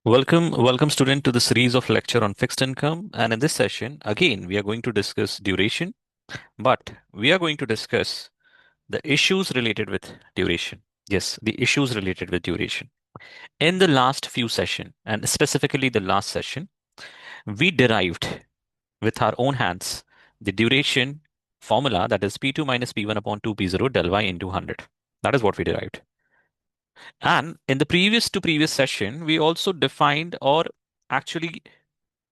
Welcome student to the series of lecture on fixed income. And in this session, again, we are going to discuss duration, but we are going to discuss the issues related with duration. Yes, the issues related with duration. In the last few session, and specifically the last session, we derived with our own hands the duration formula, that is P2 minus P1 upon 2 P0 del Y into 100. That is what we derived. And in the previous session, we also defined or actually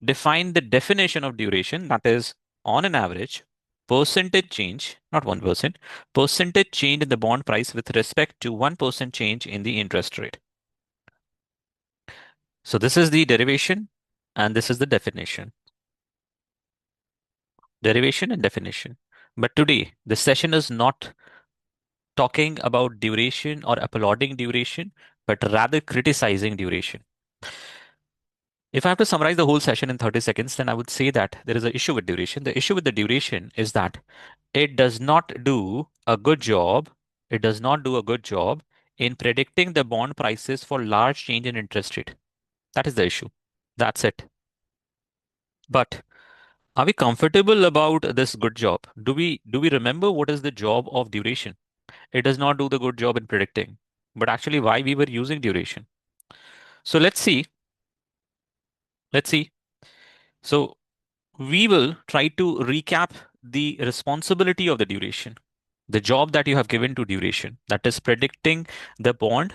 define the definition of duration, that is, on an average, percentage change, not 1%, percentage change in the bond price with respect to 1% change in the interest rate. So this is the derivation and this is the definition. Derivation and definition. But today, the session is not talking about duration or applauding duration, but rather criticizing duration. If I have to summarize the whole session in 30 seconds, then I would say that there is an issue with duration. The issue with the duration is that it does not do a good job. It does not do a good job in predicting the bond prices for large change in interest rate. That is the issue. That's it. But are we comfortable about this good job? Do we remember what is the job of duration? It does not do the good job in predicting, but actually why we were using duration. So let's see. Let's see. So we will try to recap the responsibility of the duration, the job that you have given to duration, that is predicting the bond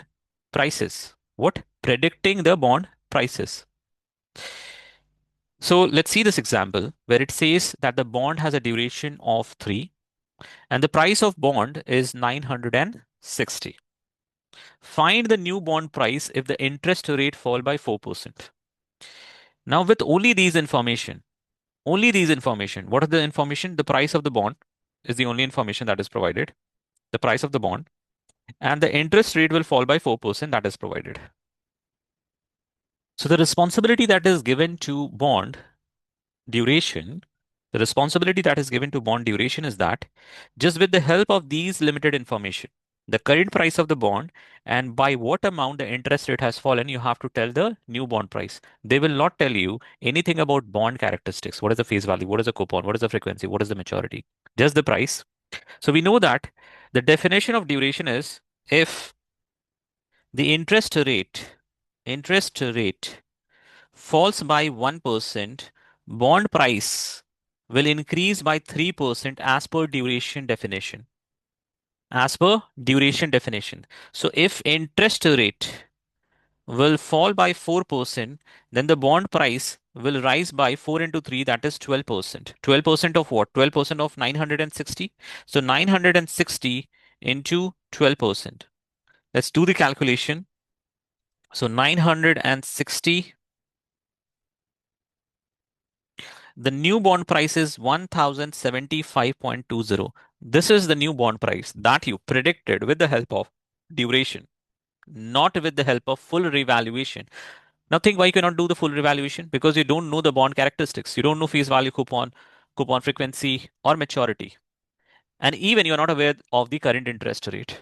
prices. What? Predicting the bond prices. So let's see this example where it says that the bond has a duration of 3 and the price of bond is 960. Find the new bond price if the interest rate fall by 4%. Now with only these information, what are the information? The price of the bond is the only information that is provided. The price of the bond and the interest rate will fall by 4%, that is provided. So the responsibility that is given to bond duration, the responsibility that is given to bond duration is that just with the help of these limited information, the current price of the bond and by what amount the interest rate has fallen, you have to tell the new bond price. They will not tell you anything about bond characteristics. What is the face value? What is the coupon? What is the frequency? What is the maturity? Just the price. So we know that the definition of duration is if the interest rate falls by 1%, bond price will increase by 3% as per duration definition. As per duration definition. So if interest rate will fall by 4%, then the bond price will rise by 4 into 3, that is 12%. 12% of what? 12% of 960. So 960 into 12%. Let's do the calculation. So 960, the new bond price is 1075.20. This is the new bond price that you predicted with the help of duration, not with the help of full revaluation. Now think why you cannot do the full revaluation, because you don't know the bond characteristics. You don't know face value, coupon frequency or maturity. And even you're not aware of the current interest rate.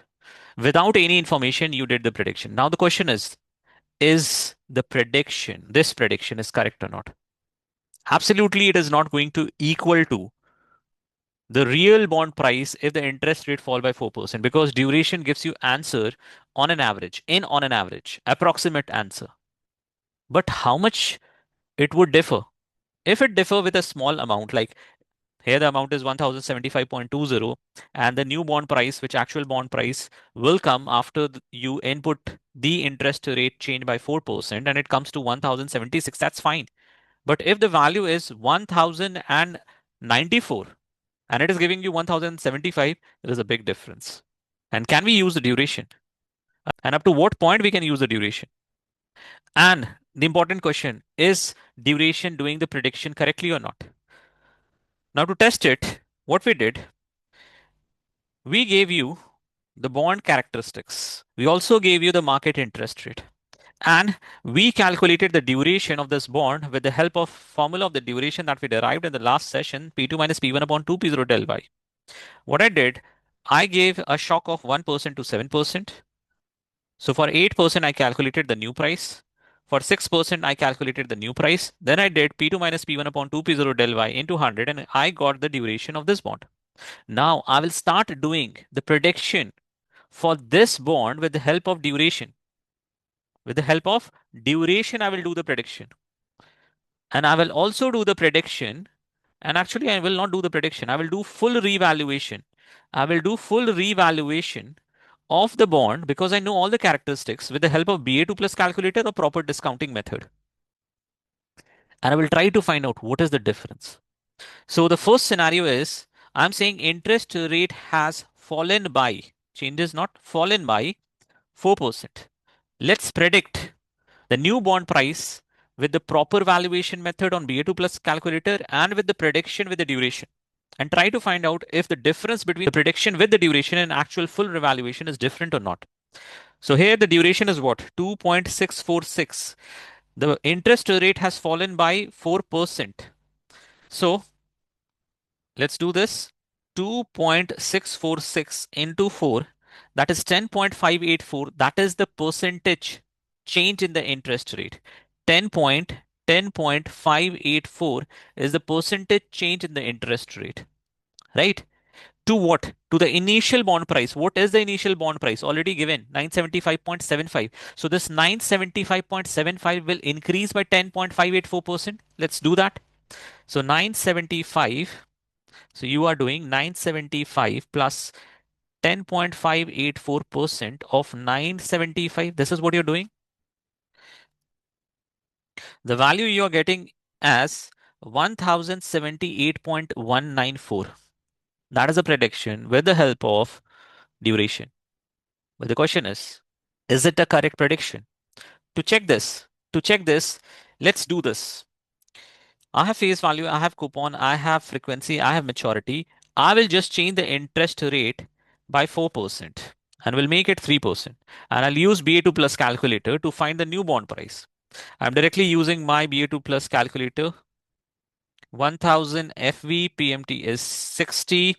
Without any information, you did the prediction. Now the question is this prediction is correct or not? Absolutely, it is not going to equal to the real bond price if the interest rate fall by 4%, because duration gives you answer on an average, approximate answer. But how much it would differ? If it differ with a small amount, like here the amount is 1075.20 and the new bond price, which actual bond price will come after you input the interest rate change by 4% and it comes to 1076, that's fine. But if the value is 1094 and it is giving you 1075, there is a big difference. And can we use the duration? And up to what point we can use the duration? And the important question is duration doing the prediction correctly or not? Now, to test it, what we did, we gave you the bond characteristics. We also gave you the market interest rate. And we calculated the duration of this bond with the help of formula of the duration that we derived in the last session, P2 minus P1 upon 2 P0 del Y. What I did, I gave a shock of 1% to 7%. So for 8%, I calculated the new price. For 6%, I calculated the new price. Then I did P2 minus P1 upon 2 P0 del Y into 100, and I got the duration of this bond. Now I will start doing the prediction for this bond with the help of duration. With the help of duration, I will do the prediction. And I will also do the prediction. And actually, I will not do the prediction. I will do full revaluation. I will do full revaluation of the bond because I know all the characteristics with the help of BA2 plus calculator or proper discounting method. And I will try to find out what is the difference. So the first scenario is I'm saying interest rate has fallen by, changes not fallen by 4%. Let's predict the new bond price with the proper valuation method on BA2 plus calculator and with the prediction with the duration, and try to find out if the difference between the prediction with the duration and actual full revaluation is different or not. So here the duration is what? 2.646. The interest rate has fallen by 4%. So let's do this. 2.646 into 4, that is 10.584. That is the percentage change in the interest rate. 10.584 is the percentage change in the interest rate, right? To what? To the initial bond price. What is the initial bond price? Already given 975.75. So this 975.75 will increase by 10.584%. Let's do that. So 975. So you are doing 975 plus 10.584% of 975. This is what you're doing. The value you are getting as 1078.194. That is a prediction with the help of duration. But the question is it a correct prediction? To check this, let's do this. I have face value, I have coupon, I have frequency, I have maturity. I will just change the interest rate by 4% and will make it 3%. And I'll use BA2 plus calculator to find the new bond price. I'm directly using my BA2 plus calculator. 1000 FV, PMT is 60,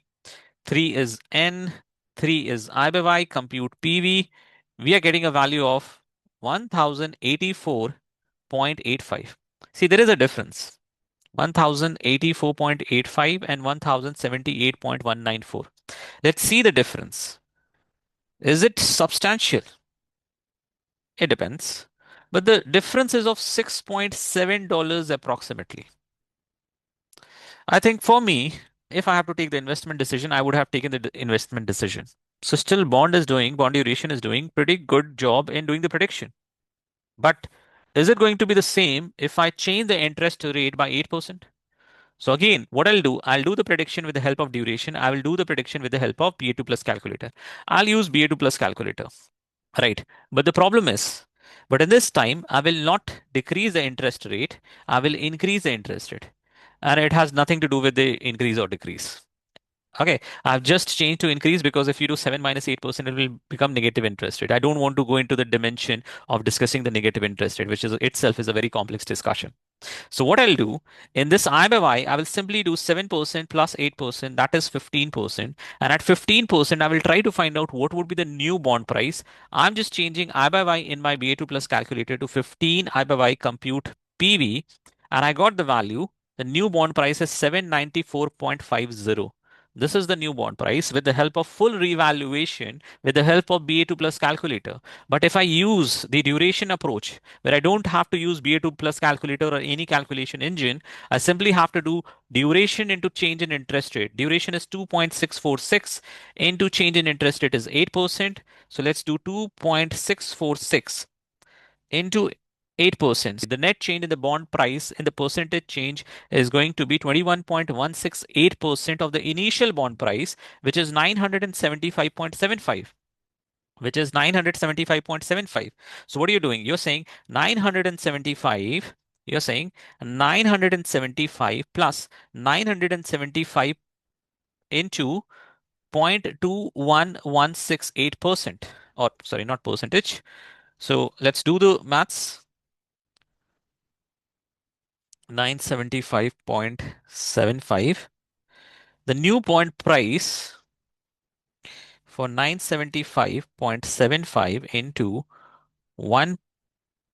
3 is N, 3 is I by Y, compute PV. We are getting a value of 1084.85. See, there is a difference. 1084.85 and 1078.194. Let's see the difference. Is it substantial? It depends. But the difference is of $6.7 approximately. I think for me, if I have to take the investment decision, I would have taken the investment decision. So still bond duration is doing pretty good job in doing the prediction. But is it going to be the same if I change the interest rate by 8%? So again, what I'll do the prediction with the help of duration. I will do the prediction with the help of BA2 plus calculator. I'll use BA2 plus calculator, right? But the problem is, but in this time, I will not decrease the interest rate. I will increase the interest rate. And it has nothing to do with the increase or decrease. Okay, I've just changed to increase because if you do 7 minus 8%, it will become negative interest rate. I don't want to go into the dimension of discussing the negative interest rate, which is itself is a very complex discussion. So what I'll do in this I by Y, I will simply do 7% plus 8%, that is 15%. And at 15%, I will try to find out what would be the new bond price. I'm just changing I by Y in my BA2 plus calculator to 15 I by Y compute PV. And I got the value. The new bond price is 794.50. This is the new bond price with the help of full revaluation with the help of BA2 plus calculator. But if I use the duration approach, where I don't have to use BA2 plus calculator or any calculation engine, I simply have to do duration into change in interest rate. Duration is 2.646 into change in interest rate is 8%. So let's do 2.646 into 8%. The net change in the bond price in the percentage change is going to be 21.168% of the initial bond price, which is 975.75. Which is 975.75. So what are you doing? You're saying 975. You're saying 975 plus 975 into 0.21168%. Or sorry, not percentage. So let's do the maths. 975.75. The new bond price for 975.75 into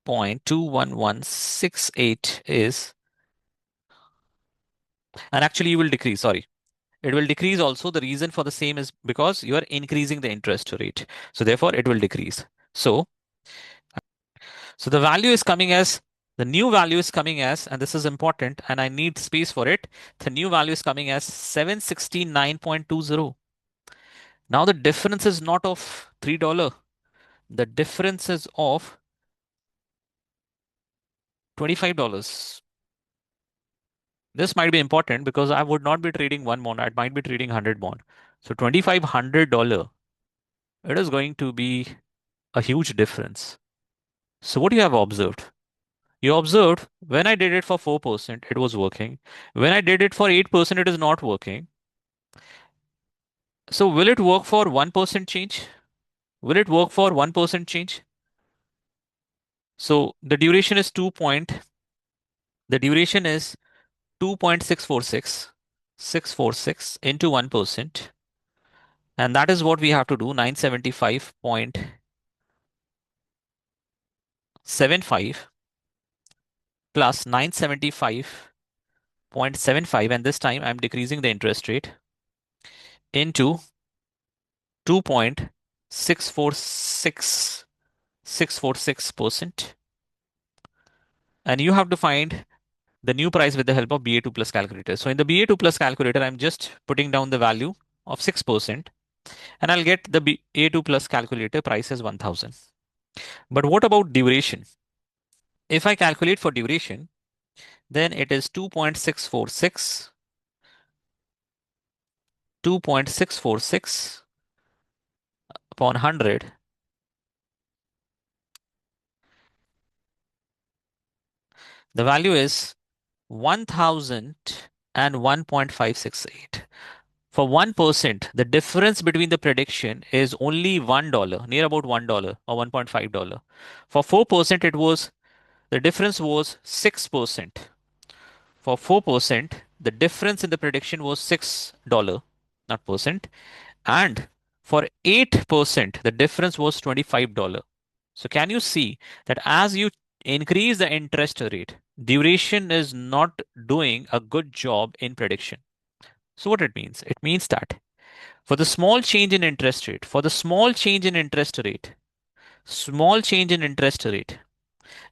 0.21168 is, and actually you will decrease, sorry. It will decrease also. The reason for the same is because you are increasing the interest rate. So therefore it will decrease. So, so the value is coming as, the new value is coming as, and this is important and I need space for it. The new value is coming as 769.20. Now the difference is not of $3. The difference is of $25. This might be important because I would not be trading one bond. I might be trading 100 bond. So $2,500, it is going to be a huge difference. So what you have observed? You observed when I did it for 4%, it was working. When I did it for 8%, it is not working. So will it work for 1% change? Will it work for 1% change? So the duration is the duration is 2.646, 646 into 1%. And that is what we have to do, 975.75 plus 975.75. And this time I'm decreasing the interest rate into 2.646%. And you have to find the new price with the help of BA2 Plus calculator. So in the BA2 Plus calculator, I'm just putting down the value of 6% and I'll get the BA2 Plus calculator price as 1000. But what about duration? If I calculate for duration, then it is 2.646, 2.646 upon 100. The value is 1001.568. For 1%, the difference between the prediction is only $1, near about $1 or $1.5. For 4%, the difference was 6%. For 4%, the difference in the prediction was $6, not percent. And for 8%, the difference was $25. So can you see that as you increase the interest rate, duration is not doing a good job in prediction. So what it means? It means that for the small change in interest rate, small change in interest rate,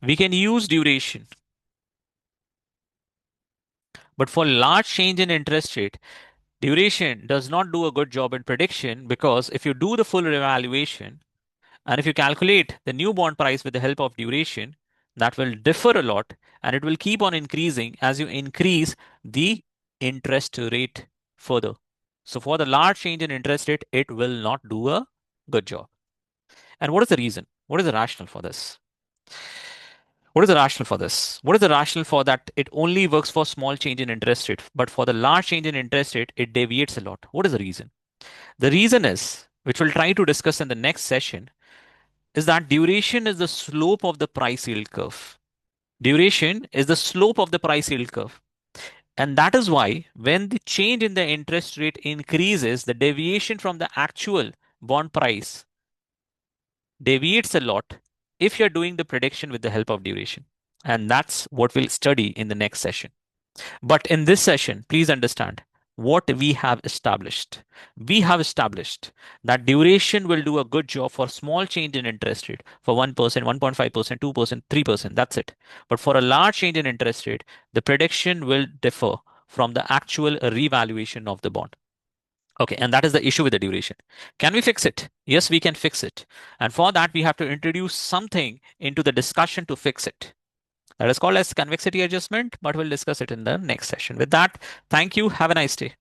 we can use duration. But for large change in interest rate, duration does not do a good job in prediction because if you do the full revaluation and if you calculate the new bond price with the help of duration, that will differ a lot and it will keep on increasing as you increase the interest rate further. So for the large change in interest rate, it will not do a good job. And what is the reason? What is the rationale for this? What is the rationale for this? What is the rationale for that it only works for small change in interest rate, but for the large change in interest rate, it deviates a lot? What is the reason? The reason is, which we'll try to discuss in the next session, is that duration is the slope of the price yield curve. Duration is the slope of the price yield curve. And that is why when the change in the interest rate increases, the deviation from the actual bond price deviates a lot if you're doing the prediction with the help of duration. And that's what we'll study in the next session. But in this session, please understand what we have established. We have established that duration will do a good job for small change in interest rate for 1%, 1.5%, 2%, 3%. That's it. But for a large change in interest rate, the prediction will differ from the actual revaluation of the bond. Okay, and that is the issue with the duration. Can we fix it? Yes, we can fix it. And for that, we have to introduce something into the discussion to fix it. That is called as convexity adjustment, but we'll discuss it in the next session. With that, thank you. Have a nice day.